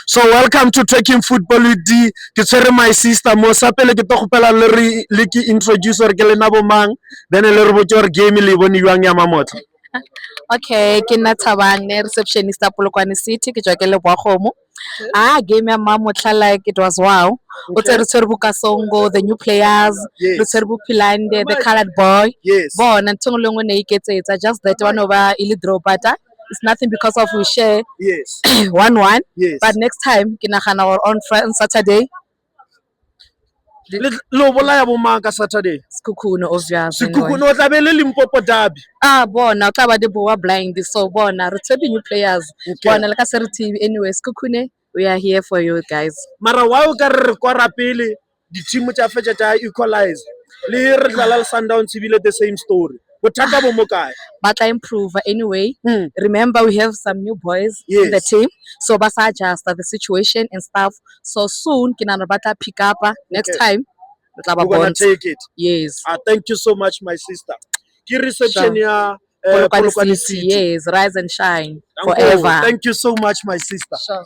So welcome to Talking Football with D. Ke tshwere my sister mo sa pele ke to gopela le ke introduce or ke le na bo mang then le re botse or game le bone yuang ya mamotla. Okay, ke nna Thabang ne receptionist Polokwane City ke tswa ke le Boghomo. Game ya mamotla like it was wow. O tsere tsere Bukasongo, the new players, Yes. tsere Bupilande, the colored boy. Yes. Bona ntong lengwe ne iketsetsa just that one over ili draw butter. It's nothing because of we share Yes. 1-1. Yes. But next time ke nagana on Saturday Lo bola ya bo mang ka Saturday. Sekhukhune obviously. Sekhukhune o tla be le Limpopo derby. Bona o tla ba de boa blind so bona re tshebe new players. Bona le ka se re TV anyway Sekhukhune we are here for you guys. Mara wa o ka re kwa rapele di team tsa fetsa tsa equalize le re dlala le Sundowns bile the same story. Bothata bo mo kae? But I improve anyway. Remember we have some new boys Yes. in the team, so basa adjust the situation and stuff. So soon kinana bata pick up next time. We're gonna take it. Yes. Thank you so much, my sister. Ki reception ya Polokwane Polokwane City. City. Yes, rise and shine forever. Thank you so much, my sister. Sure.